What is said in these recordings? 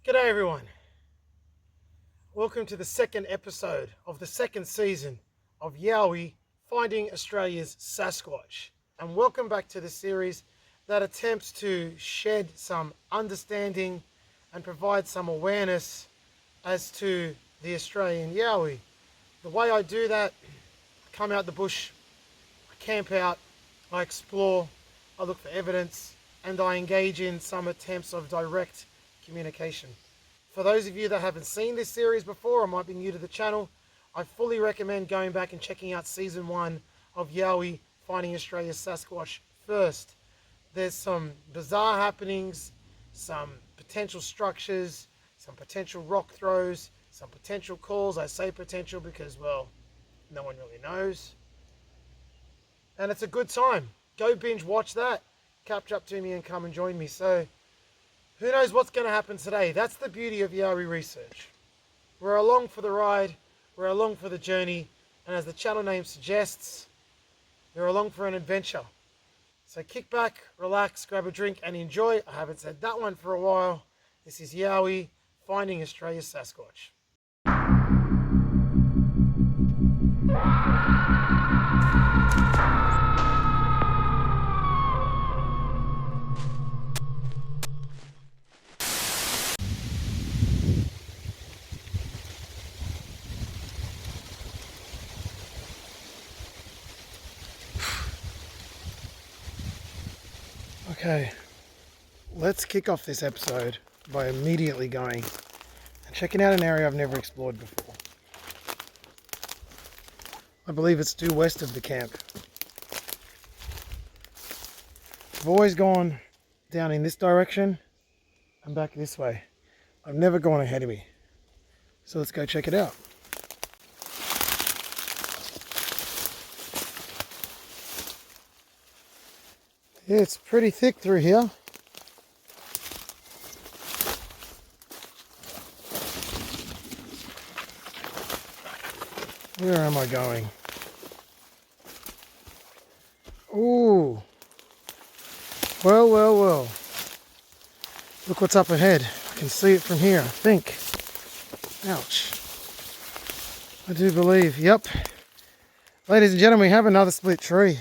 G'day everyone. Welcome to the second episode of the second season of YOWIE Finding Australia's Sasquatch. And welcome back to the series that attempts to shed some understanding and provide some awareness as to the Australian Yowie. The way I do that, I come out the bush, I camp out, I explore, I look for evidence, and I engage in some attempts of direct communication. For those of you that haven't seen this series before or might be new to the channel, I fully recommend going back and checking out season 1 of YOWIE Finding Australia's Sasquatch first. There's some bizarre happenings, some potential structures, some potential rock throws, some potential calls. I say potential because, well, no one really knows. And it's a good time. Go binge watch that, catch up to me and come and join me. So who knows what's going to happen today? That's the beauty of YOWIE research. We're along for the ride, we're along for the journey, and as the channel name suggests, you're along for an adventure. So kick back, relax, grab a drink and enjoy. I haven't said that one for a while. This is YOWIE Finding Australia's Sasquatch. Okay, let's kick off this episode by immediately going and checking out an area I've never explored before. I believe it's due west of the camp. I've always gone down in this direction and back this way. I've never gone ahead of me. So let's go check it out. Yeah, it's pretty thick through here. Where am I going? Ooh. Well. Look what's up ahead. I can see it from here, I think. Ouch. I do believe, yep. Ladies and gentlemen, we have another split tree.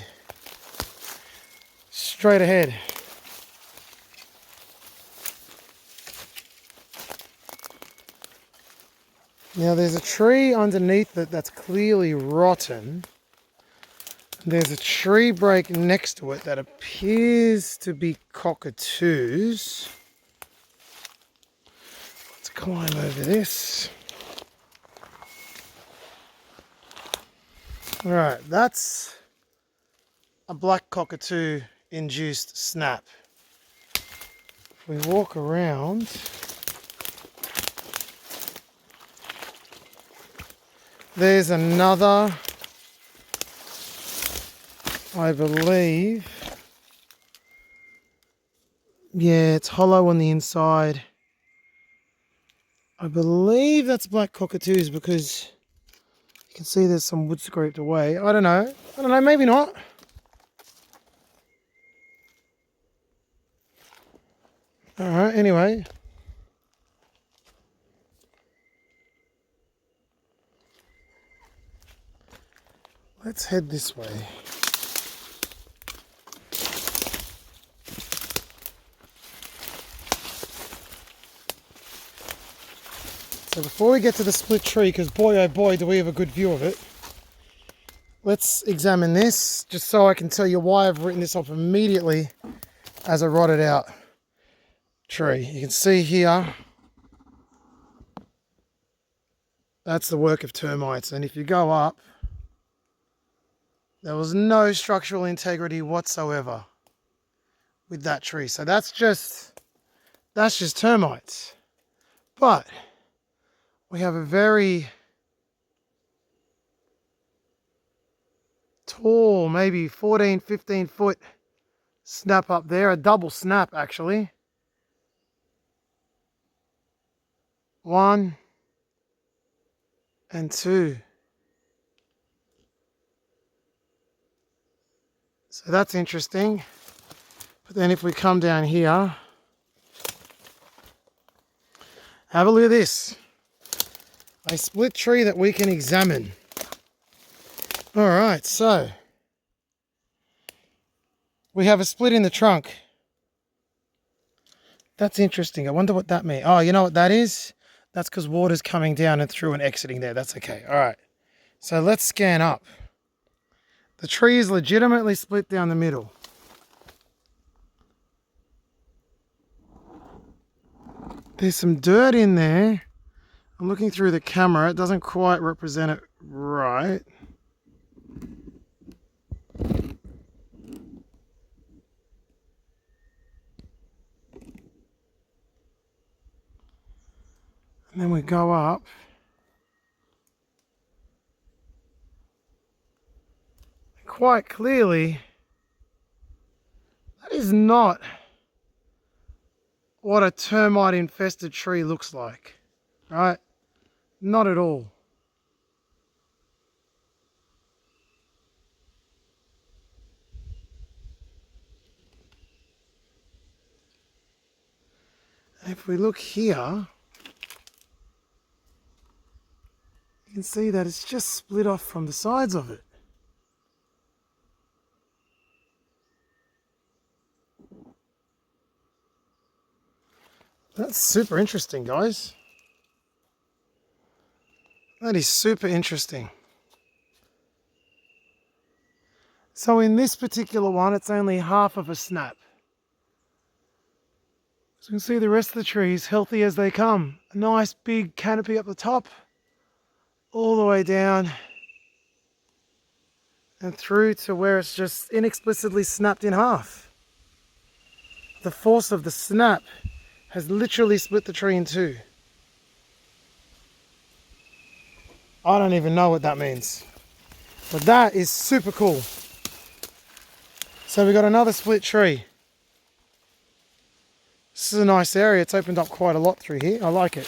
Straight ahead. Now there's a tree underneath it that's clearly rotten. There's a tree break next to it that appears to be cockatoos. Let's climb over this. Alright, that's a black cockatoo induced snap. If we walk around, there's another, I believe, yeah, it's hollow on the inside. I believe that's black cockatoos because you can see there's some wood scraped away. I don't know, maybe not. Alright, anyway. Let's head this way. So before we get to the split tree, because boy oh boy do we have a good view of it, let's examine this just so I can tell you why I've written this off immediately as a rotted out tree. You can see here, that's the work of termites, and if you go up, there was no structural integrity whatsoever with that tree. So that's just termites. But we have a very tall, maybe 14, 15 foot snap up there, a double snap actually. 1 and 2. So that's interesting. But then if we come down here, Have a look at this. A split tree that we can examine. Alright, so we have a split in the trunk. That's interesting. I wonder what that means. Oh, you know what that is? That's because water's coming down and through and exiting there. That's okay. Alright. So let's scan up. The tree is legitimately split down the middle. There's some dirt in there. I'm looking through the camera. It doesn't quite represent it right. And then we go up. Quite clearly, that is not what a termite infested tree looks like, right? Not at all. If we look here, you can see that it's just split off from the sides of it. That's super interesting, guys. That is super interesting. So in this particular one, it's only half of a snap. So you can see the rest of the trees healthy as they come. A nice big canopy up the top, all the way down and through to where it's just inexplicably snapped in half. The force of the snap has literally split the tree in two. I don't even know what that means, but that is super cool. So we got another split tree. This is a nice area. It's opened up quite a lot through here. I like it.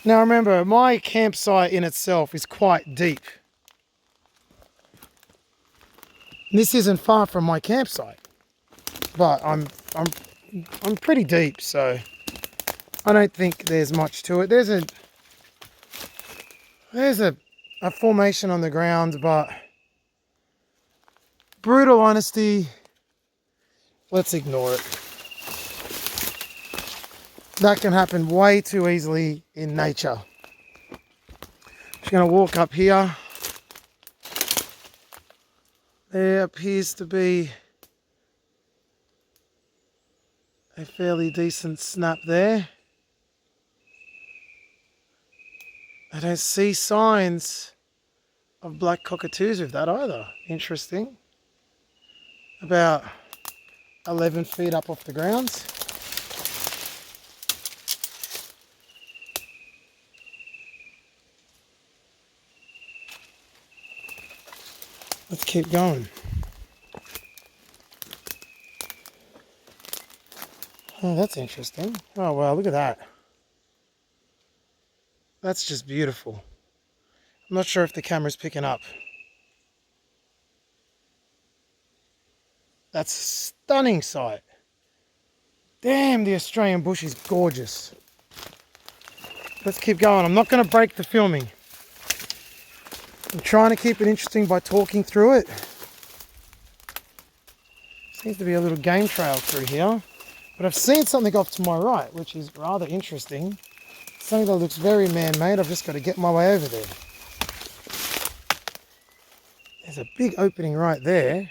Now remember, my campsite in itself is quite deep. This isn't far from my campsite, but I'm pretty deep, so I don't think there's much to it. There's a formation on the ground, but brutal honesty, let's ignore it. That can happen way too easily in nature. Just going to walk up here. There appears to be a fairly decent snap there. I don't see signs of black cockatoos with that either. Interesting. About 11 feet up off the ground. Let's keep going. Oh, that's interesting. Oh, wow, look at that. That's just beautiful. I'm not sure if the camera's picking up. That's a stunning sight. Damn, the Australian bush is gorgeous. Let's keep going. I'm not going to break the filming. I'm trying to keep it interesting by talking through it. Seems to be a little game trail through here. But I've seen something off to my right, which is rather interesting. Something that looks very man-made. I've just got to get my way over there. There's a big opening right there.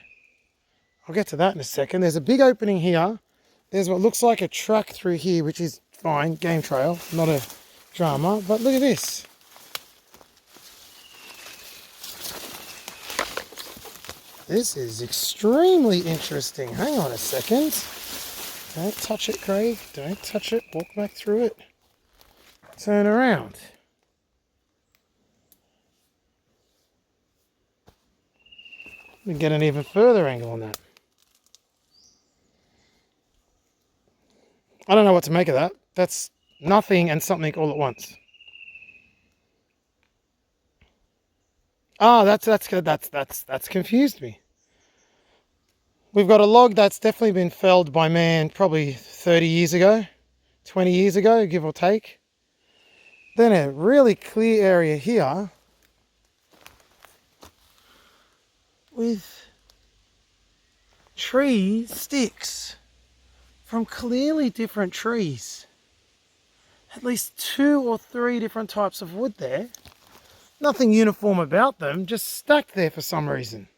I'll get to that in a second. There's a big opening here. There's what looks like a track through here, which is fine, game trail, not a drama. But look at this. This is extremely interesting. Hang on a second. Don't touch it, Craig. Don't touch it. Walk back through it. Turn around. We get an even further angle on that. I don't know what to make of that. That's nothing and something all at once. Ah, that's confused me. We've got a log that's definitely been felled by man probably 30 years ago, 20 years ago, give or take. Then a really clear area here with tree sticks from clearly different trees. At least 2 or 3 different types of wood there. Nothing uniform about them, just stacked there for some reason.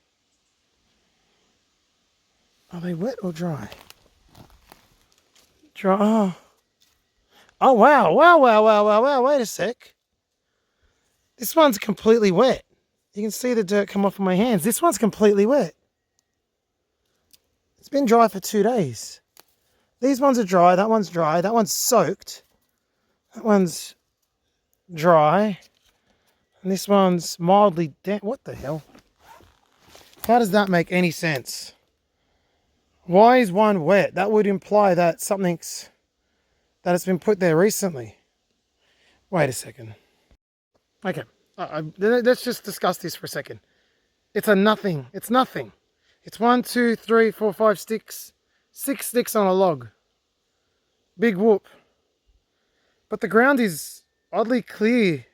Are they wet or dry? Dry. Oh, oh wow, wow, wow, wow, wow, wow, wait a sec. This one's completely wet. You can see the dirt come off of my hands. This one's completely wet. It's been dry for 2 days. These ones are dry, that one's dry, that one's soaked. That one's dry. And this one's mildly damp. What the hell? How does that make any sense? Why is one wet? That would imply that something's... that it's been put there recently. Wait a second. Okay. Let's just discuss this for a second. It's a nothing. It's nothing. It's 1, 2, 3, 4, 5 sticks. 6 sticks on a log. Big whoop. But the ground is oddly clear.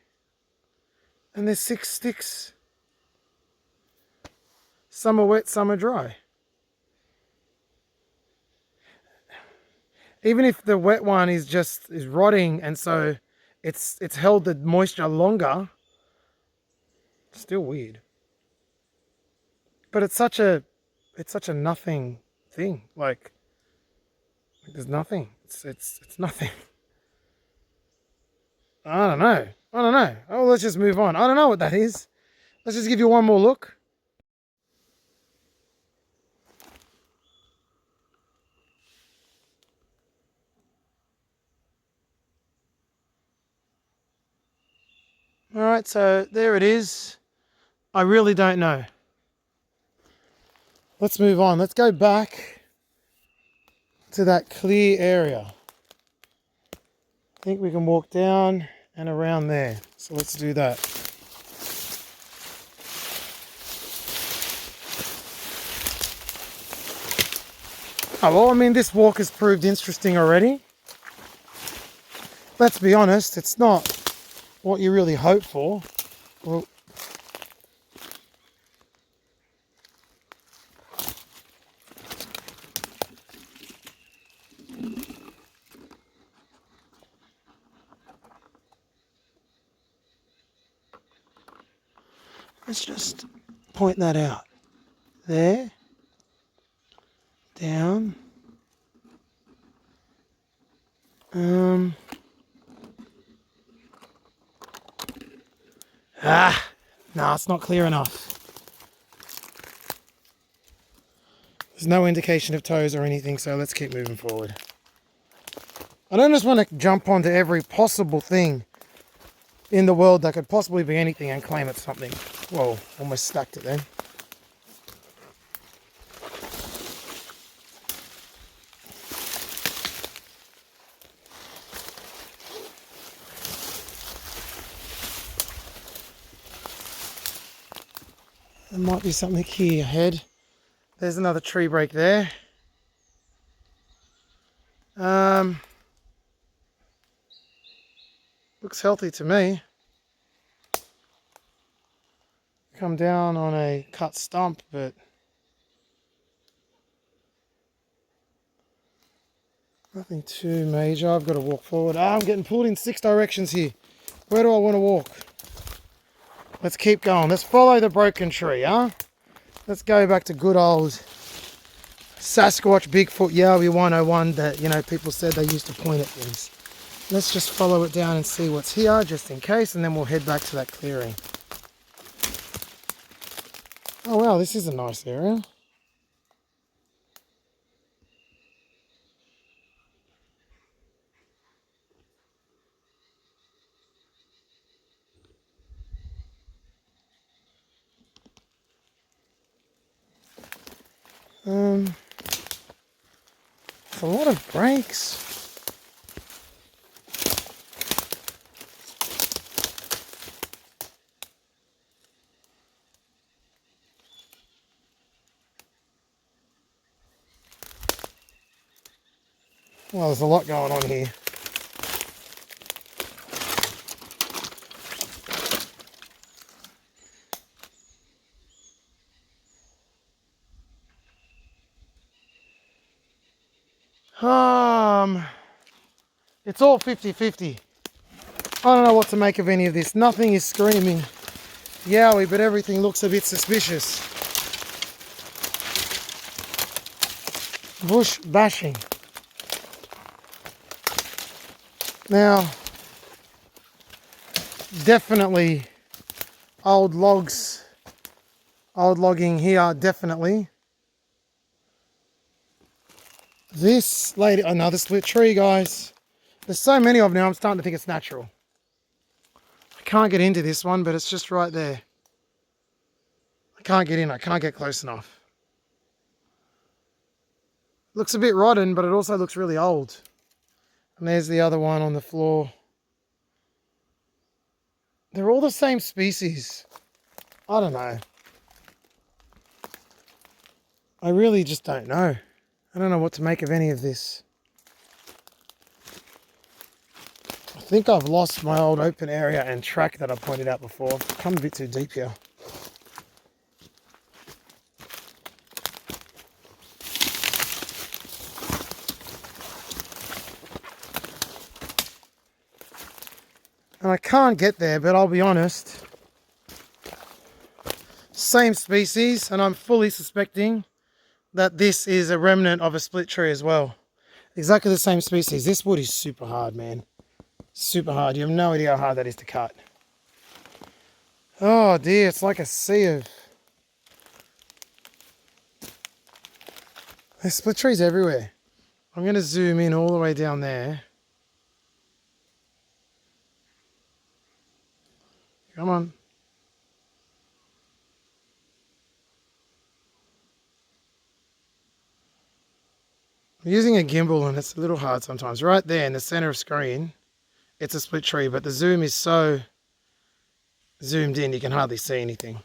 And there's 6 sticks. Some are wet, some are dry. Even if the wet one is rotting and so it's held the moisture longer, it's still weird. But it's such a nothing thing. Like there's nothing. It's nothing. I don't know. Oh, let's just move on. I don't know what that is. Let's just give you one more look. All right, so there it is. I really don't know. Let's move on. Let's go back to that clear area. I think we can walk down and around there. So let's do that. Oh, well, I mean, this walk has proved interesting already. Let's be honest, it's not what you really hope for. Well, let's just point that out. There. Down. No, it's not clear enough. There's no indication of toes or anything, so let's keep moving forward. I don't just want to jump onto every possible thing in the world that could possibly be anything and claim it's something. Whoa, almost stacked it then. There might be something here ahead. There's another tree break there. Looks healthy to me. Come down on a cut stump, but nothing too major. I've got to walk forward. I'm getting pulled in 6 directions here. Where do I want to walk? Let's keep going. Let's follow the broken tree, huh? Let's go back to good old Sasquatch, Bigfoot, Yowie 101 that, you know, people said they used to point at things. Let's just follow it down and see what's here, just in case, and then we'll head back to that clearing. Oh wow, this is a nice area. It's a lot of breaks. Well, there's a lot going on here. It's all 50-50. I don't know what to make of any of this. Nothing is screaming yowie, but everything looks a bit suspicious. Bush bashing. Now, definitely old logs, old logging here, definitely. This lady, another split tree, guys. There's so many of them now, I'm starting to think it's natural. I can't get into this one, but it's just right there. I can't get in, I can't get close enough. Looks a bit rotten, but it also looks really old. And there's the other one on the floor. They're all the same species. I don't know. I really just don't know. I don't know what to make of any of this. I think I've lost my old open area and track that I pointed out before. I've come a bit too deep here. And I can't get there, but I'll be honest. Same species, and I'm fully suspecting that this is a remnant of a split tree as well. Exactly the same species. This wood is super hard, man. Super hard. You have no idea how hard that is to cut. Oh dear, it's like a sea of... There's split trees everywhere. I'm going to zoom in all the way down there. Come on. I'm using a gimbal and it's a little hard sometimes. Right there in the center of screen, it's a split tree, but the zoom is so zoomed in you can hardly see anything.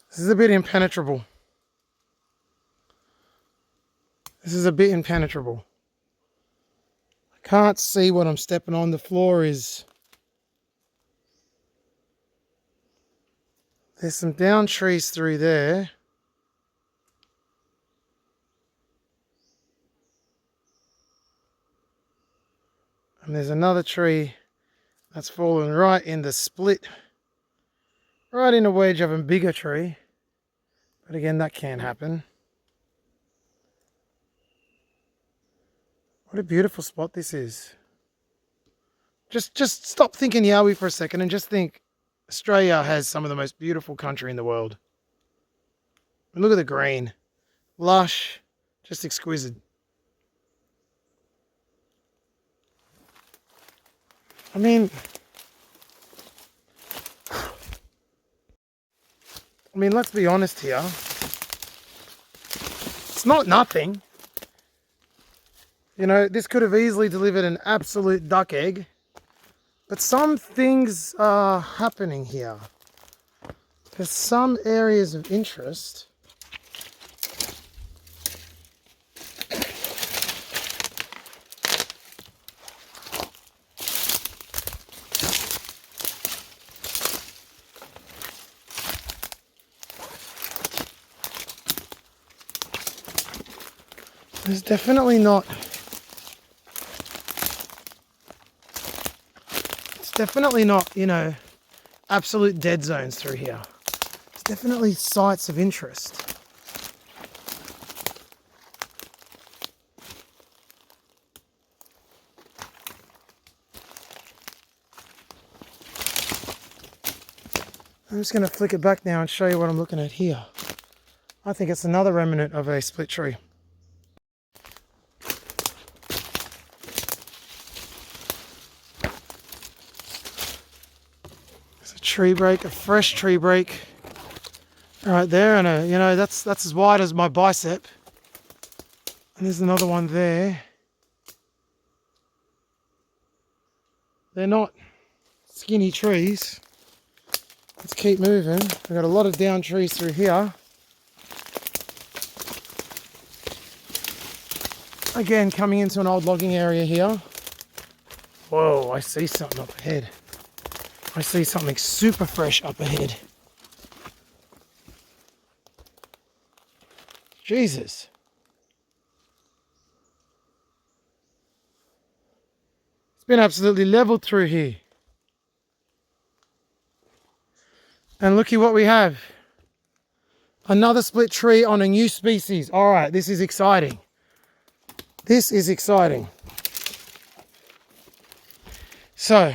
This is a bit impenetrable. This is a bit impenetrable. I can't see what I'm stepping on. The floor is... There's some down trees through there. And there's another tree that's fallen right in the split. Right in a wedge of a bigger tree. But again, that can happen. What a beautiful spot this is. Just stop thinking Yowie for a second and just think Australia has some of the most beautiful country in the world. And look at the green. Lush, just exquisite. I mean, let's be honest here. It's not nothing. You know, this could have easily delivered an absolute duck egg. But some things are happening here. There's some areas of interest. There's definitely not... Definitely not, you know, absolute dead zones through here. It's definitely sites of interest. I'm just going to flick it back now and show you what I'm looking at here. I think it's another remnant of a split tree. Tree break, a fresh tree break right there, and you know, that's as wide as my bicep. And there's another one there. They're not skinny trees. Let's keep moving. We've got a lot of down trees through here. Again, coming into an old logging area here. Whoa, I see something up ahead. I see something super fresh up ahead. Jesus. It's been absolutely leveled through here. And looky what we have. Another split tree on a new species. All right, this is exciting. This is exciting. So,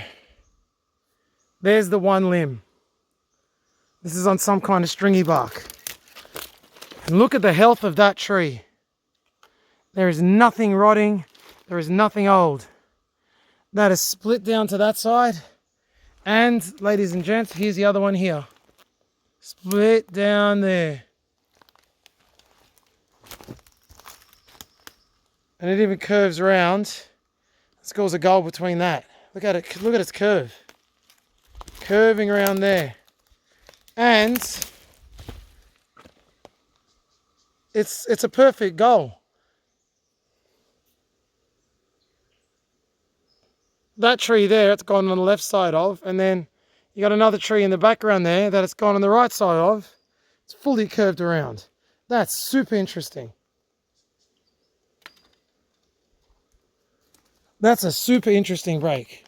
there's the one limb. This is on some kind of stringy bark. And look at the health of that tree. There is nothing rotting. There is nothing old. That is split down to that side. And, ladies and gents, here's the other one here. Split down there. And it even curves around. Scores a goal between that. Look at it. Look at its curve. Curving around there. And it's a perfect goal. That tree there, it's gone on the left side of, and then you got another tree in the background there that it's gone on the right side of. It's fully curved around. That's super interesting. That's a super interesting break.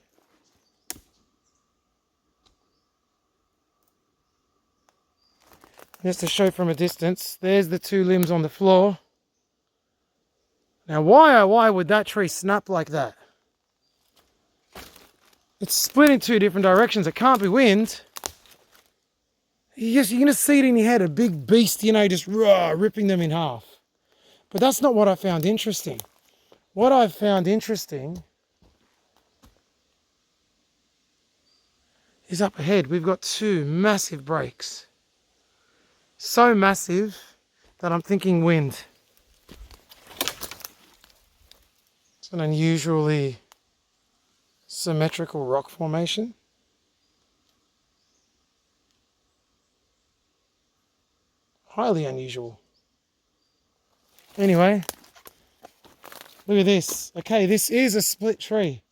Just to show from a distance, there's the two limbs on the floor. Now why would that tree snap like that? It's split in two different directions. It can't be wind. You're going to see it in your head, a big beast, you know, just ripping them in half. But that's not what I found interesting. What I found interesting is up ahead. We've got two massive breaks. So massive that I'm thinking wind. It's an unusually symmetrical rock formation. Highly unusual. Anyway, look at this. Okay, this is a split tree.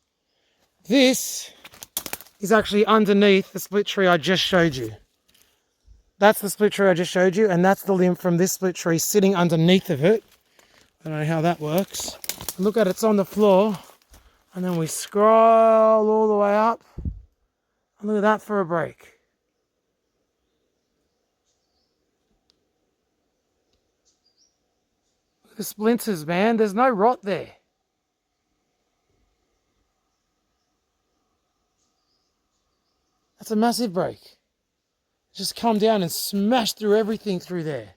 This is actually underneath the split tree I just showed you. That's the split tree I just showed you, and that's the limb from this split tree sitting underneath of it. I don't know how that works. Look at it, it's on the floor. And then we scroll all the way up. And look at that for a break. Look at the splinters, man. There's no rot there. That's a massive break. Just come down and smash through everything through there.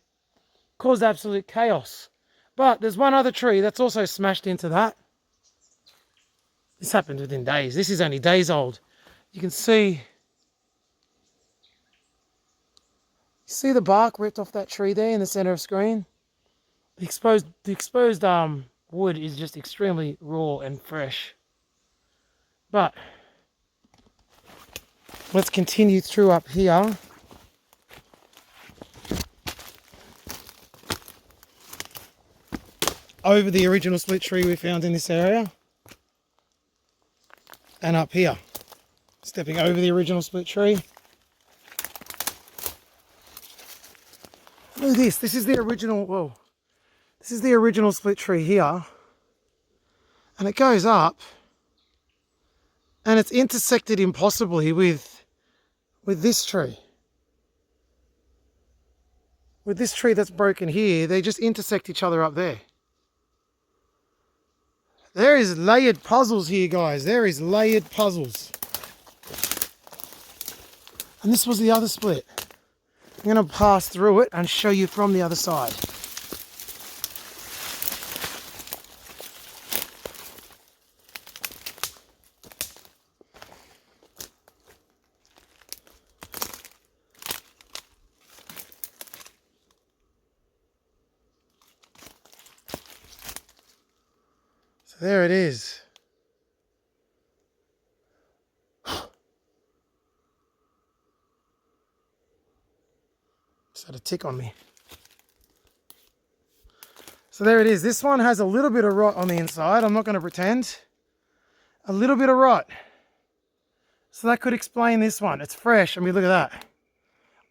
Caused absolute chaos. But there's one other tree that's also smashed into that. This happened within days. This is only days old. You can see the bark ripped off that tree there in the center of screen. The exposed wood is just extremely raw and fresh. But let's continue through up here. Over the original split tree we found in this area. And up here. Stepping over the original split tree. Look at this. This is the original, whoa. This is the original split tree here. And it goes up. And it's intersected impossibly with this tree. With this tree that's broken here, they just intersect each other up there. There is layered puzzles here, guys. There is layered puzzles. And this was the other split. I'm going to pass through it and show you from the other side. So there it is. Just had a tick on me. So there it is. This one has a little bit of rot on the inside. I'm not going to pretend. A little bit of rot. So that could explain this one. It's fresh. I mean, look at that.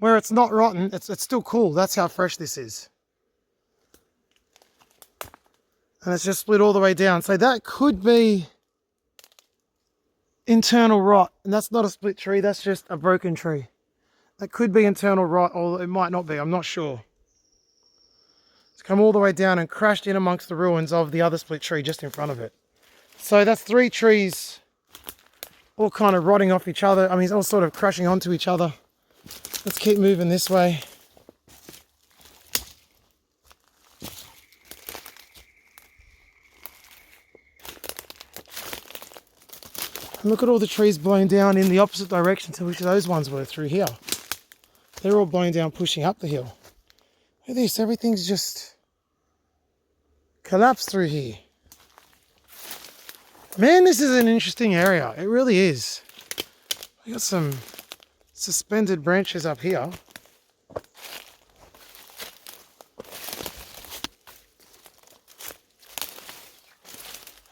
Where it's not rotten, it's still cool. That's how fresh this is. And it's just split all the way down. So that could be internal rot. And that's not a split tree. That's just a broken tree. That could be internal rot, or it might not be. I'm not sure. It's come all the way down and crashed in amongst the ruins of the other split tree just in front of it. So that's 3 trees all kind of rotting off each other. I mean, all sort of crashing onto each other. Let's keep moving this way. And look at all the trees blown down in the opposite direction to which those ones were through here. They're all blown down, pushing up the hill. Look at this, everything's just collapsed through here. Man, this is an interesting area. It really is. We got some suspended branches up here.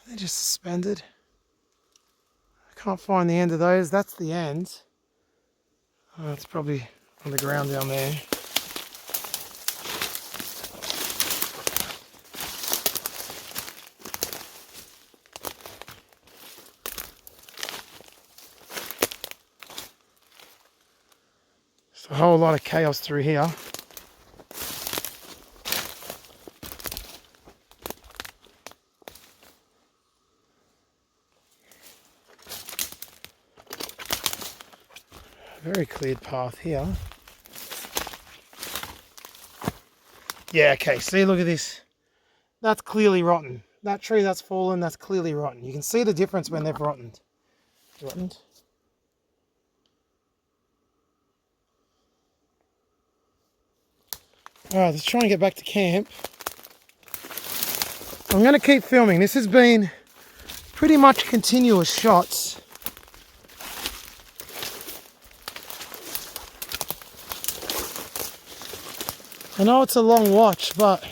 They're just suspended. I can't find the end of those. That's the end. Oh, it's probably on the ground down there. There's a whole lot of chaos through here. Very cleared path here. Yeah, okay, see, look at this. That's clearly rotten. That tree that's fallen, that's clearly rotten. You can see the difference when they've rottened. Rottened. Alright, let's try and get back to camp. I'm going to keep filming. This has been pretty much continuous shots. I know it's a long watch, but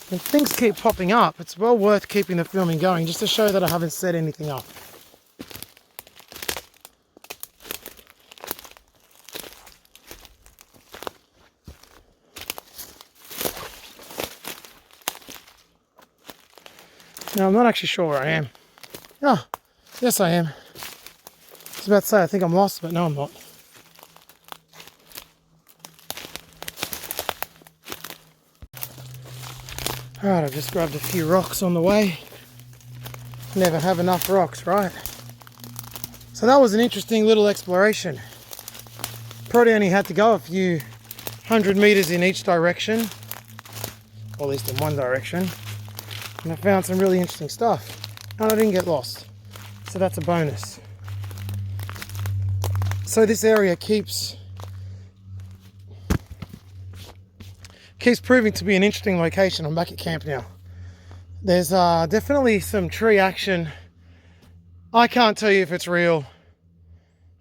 when things keep popping up, it's well worth keeping the filming going just to show that I haven't set anything up. Now, I'm not actually sure where I am. Oh, yes I am. I was about to say I think I'm lost, but no, I'm not. Alright, I've just grabbed a few rocks on the way. Never have enough rocks, right? So that was an interesting little exploration. Probably only had to go a few 100 meters in each direction, or at least in one direction. And I found some really interesting stuff. And I didn't get lost. So that's a bonus. So this area keeps proving to be an interesting location. I'm back at camp now. There's definitely some tree action. I can't tell you if it's real.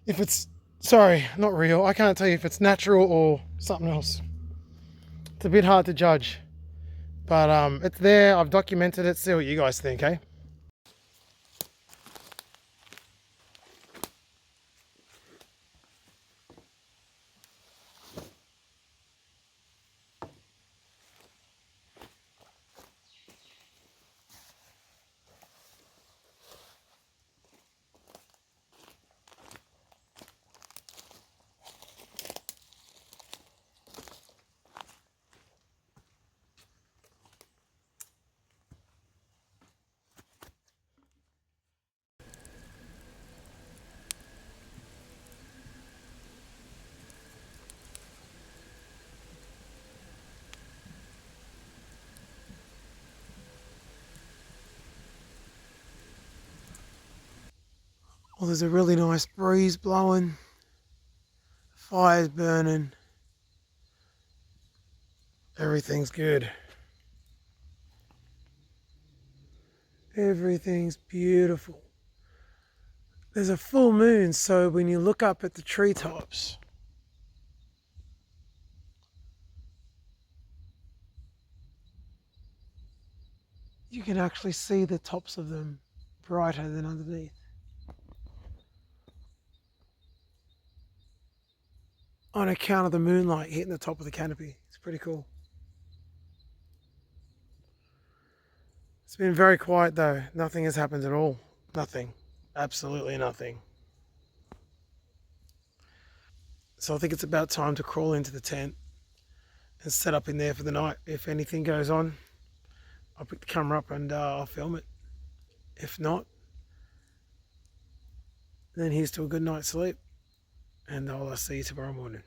If it's, sorry, not real. I can't tell you if it's natural or something else. It's a bit hard to judge. But it's there. I've documented it. See what you guys think, eh? Well, there's a really nice breeze blowing, fire's burning, everything's good. Everything's beautiful. There's a full moon, so when you look up at the treetops, you can actually see the tops of them brighter than underneath. On account of the moonlight hitting the top of the canopy. It's pretty cool. It's been very quiet though. Nothing has happened at all. Nothing. Absolutely nothing. So I think it's about time to crawl into the tent and set up in there for the night. If anything goes on, I'll pick the camera up and I'll film it. If not, then here's to a good night's sleep, and I'll see you tomorrow morning.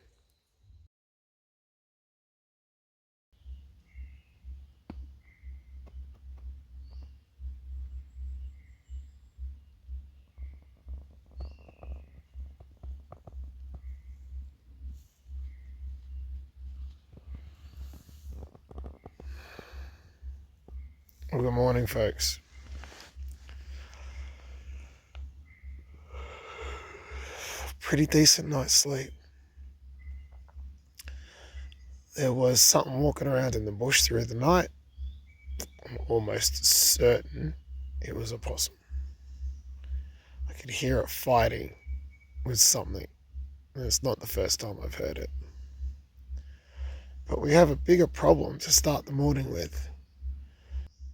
Well, good morning, folks. Pretty decent night's sleep. There was something walking around in the bush through the night. I'm almost certain it was a possum. I could hear it fighting with something. And it's not the first time I've heard it. But we have a bigger problem to start the morning with.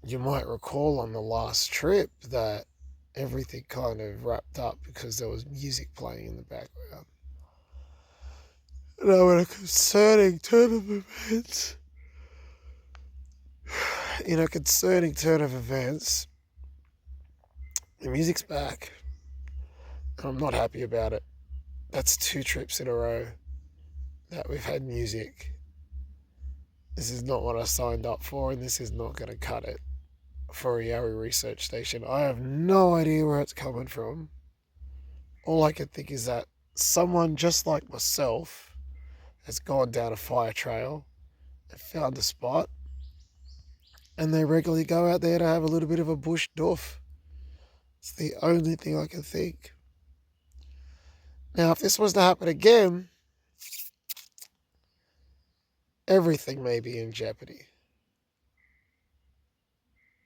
You might recall on the last trip that everything kind of wrapped up because there was music playing in the background. Now, in a concerning turn of events, the music's back. And I'm not happy about it. That's 2 trips in a row that we've had music. This is not what I signed up for, and this is not going to cut it for a YOWIE research station. I have no idea where it's coming from. All I can think is that someone just like myself has gone down a fire trail and found a spot, and they regularly go out there to have a little bit of a bush doof. It's the only thing I can think. Now, if this was to happen again, everything may be in jeopardy.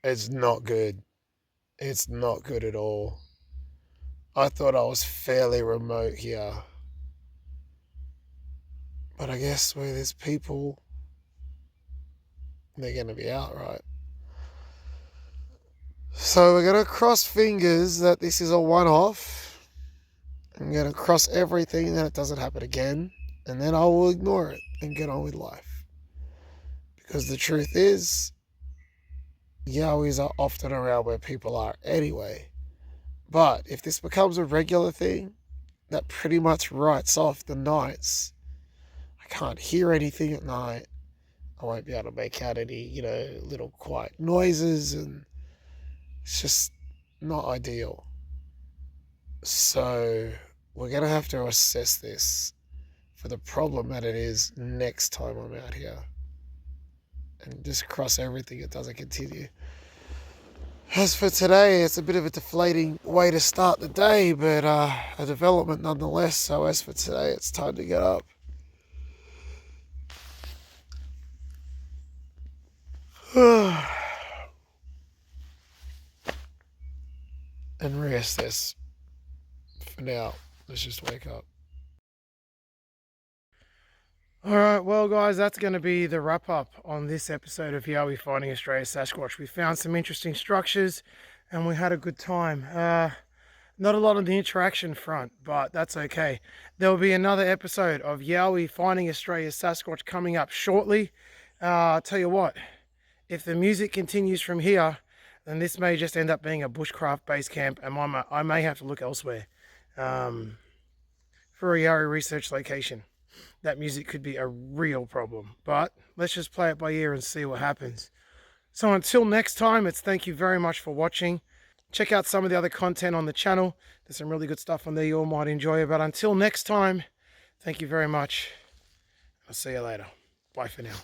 It's not good. It's not good at all. I thought I was fairly remote here. But I guess where there's people, they're going to be out, right? So we're going to cross fingers that this is a one-off. I'm going to cross everything that it doesn't happen again. And then I will ignore it and get on with life. Because the truth is, YOWIEs are often around where people are anyway. But if this becomes a regular thing, that pretty much writes off the nights. I can't hear anything at night. I won't be able to make out any, little quiet noises, and it's just not ideal. So we're going to have to assess this for the problem that it is next time I'm out here. And just cross everything it doesn't continue. As for today, it's a bit of a deflating way to start the day, but a development nonetheless. So as for today, it's time to get up. And reassess. For now, let's just wake up. Alright, well guys, that's going to be the wrap up on this episode of YOWIE Finding Australia's Sasquatch. We found some interesting structures and we had a good time. Not a lot on the interaction front, but that's okay. There will be another episode of YOWIE Finding Australia's Sasquatch coming up shortly. I'll tell you what, if the music continues from here, then this may just end up being a bushcraft base camp, and I may have to look elsewhere for a YOWIE research location. That music could be a real problem, but let's just play it by ear and see what happens. So until next time, it's thank you very much for watching. Check out some of the other content on the channel. There's some really good stuff on there you all might enjoy. But until next time, thank you very much. I'll see you later. Bye for now.